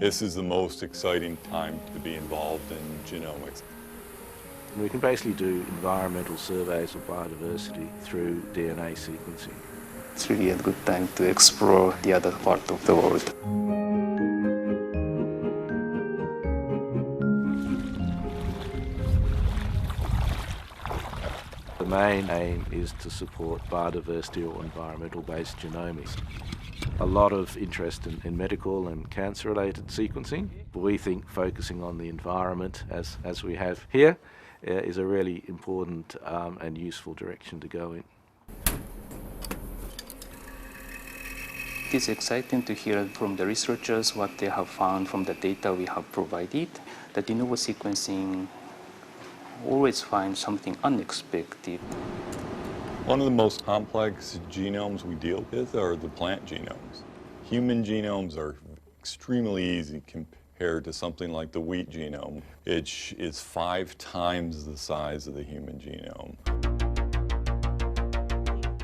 This is the most exciting time to be involved in genomics. We can basically do environmental surveys of biodiversity through DNA sequencing. It's really a good time to explore the other part of the world. The main aim is to support biodiversity or environmental-based genomics. A lot of interest in medical and cancer-related sequencing. We think focusing on the environment, as we have here, is a really important and useful direction to go in. It is exciting to hear from the researchers what they have found from the data we have provided. The de novo sequencing always finds something unexpected. One of the most complex genomes we deal with are the plant genomes. Human genomes are extremely easy compared to something like the wheat genome. It is 5 times the size of the human genome.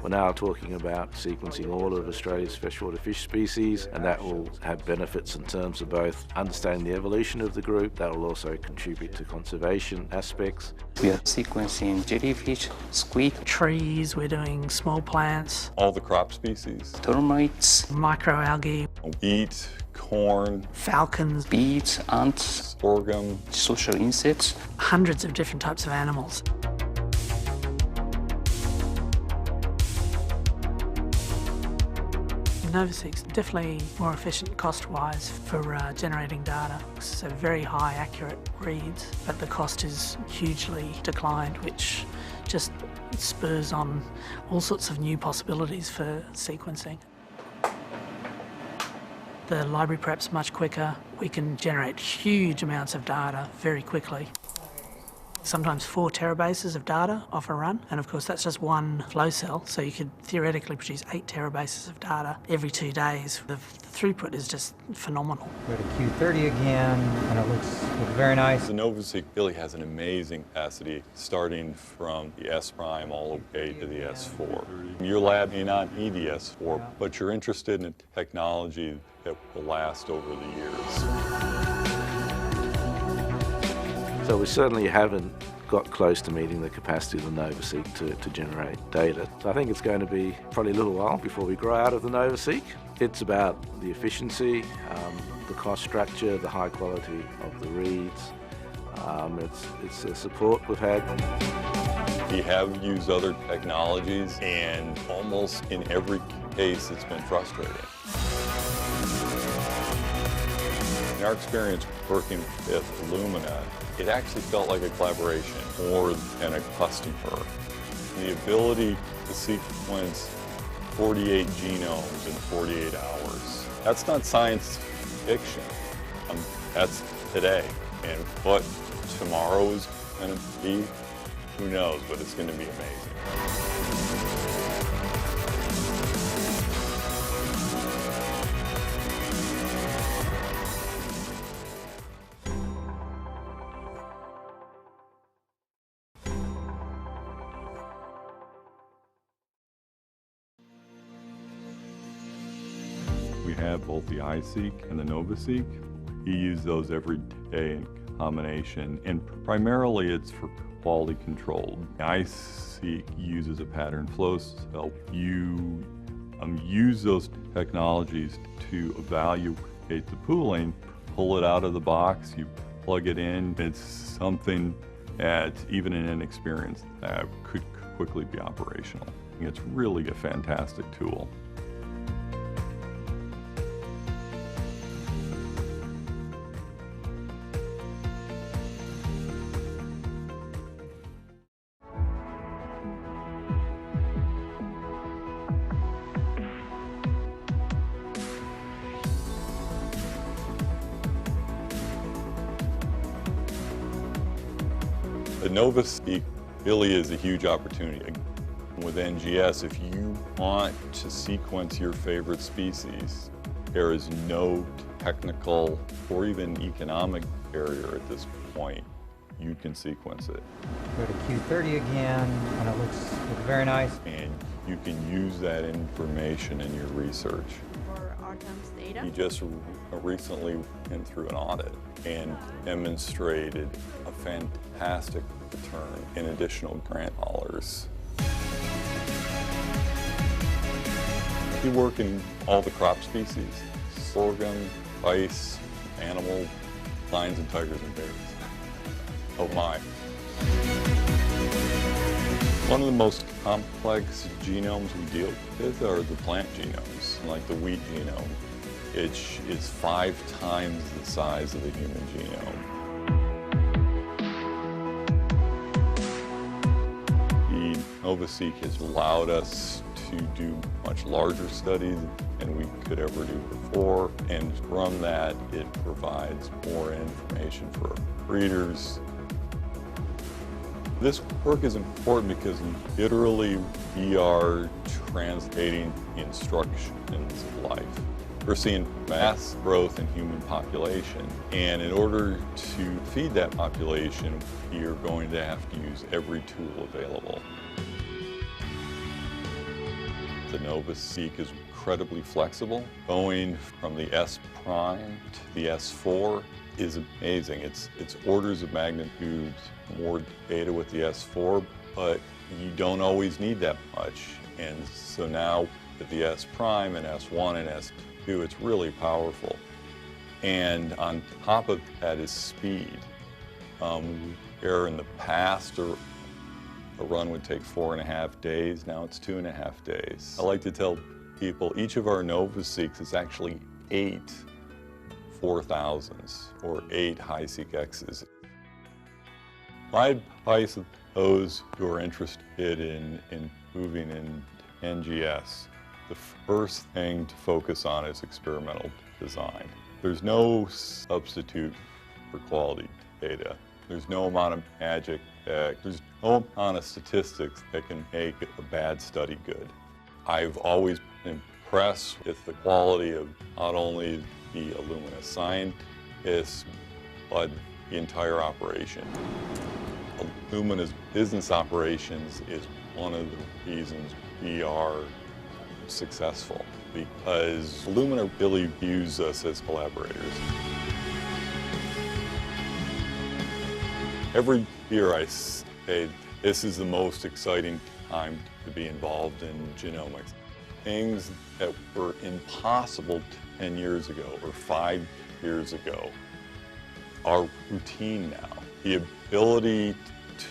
We're now talking about sequencing all of Australia's freshwater fish species, and that will have benefits in terms of both understanding the evolution of the group. That will also contribute to conservation aspects. We are sequencing jellyfish, squid, trees, we're doing small plants, All the crop species, termites, microalgae, wheat, corn, falcons, bees, ants, sorghum. social insects. hundreds of different types of animals. NovaSeq's definitely more efficient cost-wise for generating data. So very high accurate reads, but the cost is hugely declined, which just spurs on all sorts of new possibilities for sequencing. The library prep's much quicker. We can generate huge amounts of data very quickly. Sometimes 4 terabases of data off a run, and of course that's just one flow cell, so you could theoretically produce 8 terabases of data every 2 days. The throughput is just phenomenal. Go to Q30 again, and it looks very nice. The NovaSeq really has an amazing capacity, starting from the S prime all the way to the S4. Your lab may not need the S4, but you're interested in a technology that will last over the years. So we certainly haven't got close to meeting the capacity of the NovaSeq to generate data. So I think it's going to be probably a little while before we grow out of the NovaSeq. It's about the efficiency, the cost structure, the high quality of the reads. It's the support we've had. We have used other technologies, and almost in every case it's been frustrating. In our experience working with Illumina, it actually felt like a collaboration more than a customer. The ability to sequence 48 genomes in 48 hours, that's not science fiction. That's today. And what tomorrow is going to be, who knows, but it's going to be amazing. We have both the iSeq and the NovaSeq. You use those every day in combination, and primarily it's for quality control. The iSeq uses a pattern flow cell. You use those technologies to evaluate the pooling, pull it out of the box, you plug it in. It's something that even an inexperienced lab could quickly be operational. It's really a fantastic tool. The NovaSeq really is a huge opportunity. With NGS, if you want to sequence your favorite species, there is no technical or even economic barrier at this point. you can sequence it. Go to Q30 again, and it looks very nice. And you can use that information in your research. For Artem's data? He just recently went through an audit and demonstrated a fantastic return in additional grant dollars. We work in all the crop species: sorghum, rice, animal, lions and tigers and bears. Oh my. One of the most complex genomes we deal with are the plant genomes, like the wheat genome. It is 5 times the size of the human genome. The NovaSeq has allowed us to do much larger studies than we could ever do before, and from that it provides more information for breeders. This work is important because literally we are translating instructions of life. We're seeing mass growth in human population, and in order to feed that population, you're going to have to use every tool available. The NovaSeq is incredibly flexible. Going from the S prime to the S4 is amazing. It's orders of magnitude more data with the S4, but you don't always need that much. And so now with the S prime and S1 and S2, it's really powerful. And on top of that is speed. Where in the past a run would take 4.5 days, now it's 2.5 days. I like to tell people each of our NovaSeqs is actually 8 4000s or 8 HiSeq-X's. My advice to those who are interested in moving in NGS, the first thing to focus on is experimental design. There's no substitute for quality data. There's no amount of magic. There's no amount of statistics that can make a bad study good. I've always been impressed with the quality of not only the Illumina scientists, but the entire operation. Illumina's business operations is one of the reasons we are successful, because Illumina really views us as collaborators. Every year I say this is the most exciting time to be involved in genomics. Things that were impossible 10 years ago or 5 years ago are routine now. The ability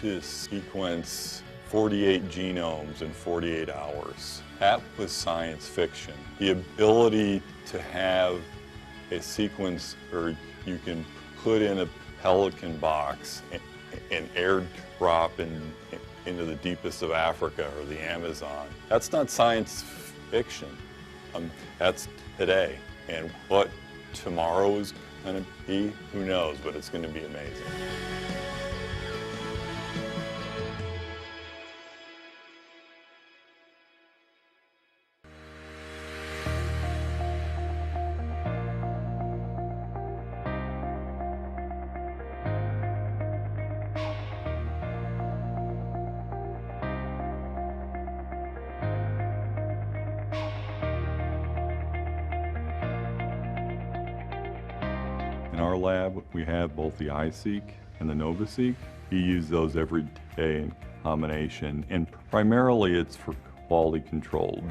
to sequence 48 genomes in 48 hours, that was science fiction. The ability to have a sequence where you can put in a Pelican box and airdrop into the deepest of Africa or the Amazon, that's not science fiction. That's today. And what tomorrow is going to be, who knows, but it's going to be amazing. In our lab, we have both the iSeq and the NovaSeq. We use those every day in combination, and primarily it's for quality control.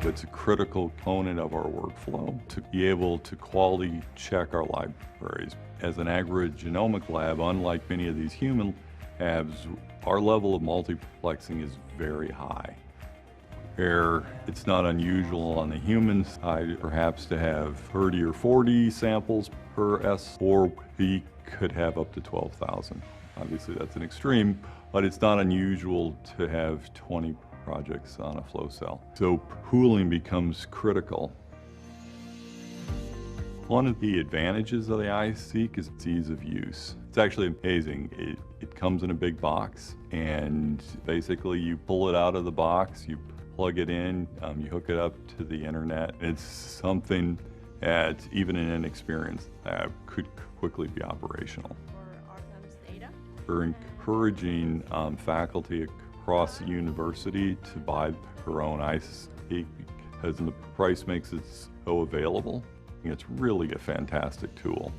It's a critical component of our workflow to be able to quality check our libraries. As an agrogenomic lab, unlike many of these human labs, our level of multiplexing is very high. Where it's not unusual on the human side perhaps to have 30 or 40 samples per S, or we could have up to 12,000. Obviously that's an extreme, but it's not unusual to have 20 projects on a flow cell. So pooling becomes critical. One of the advantages of the iSeq is its ease of use. It's actually amazing. It comes in a big box, and basically you pull it out of the box, you plug it in, you hook it up to the internet. It's something at even an inexperienced lab could quickly be operational. for Artem's data. We're encouraging faculty across the university to buy their own iSeq because the price makes it so available. It's really a fantastic tool.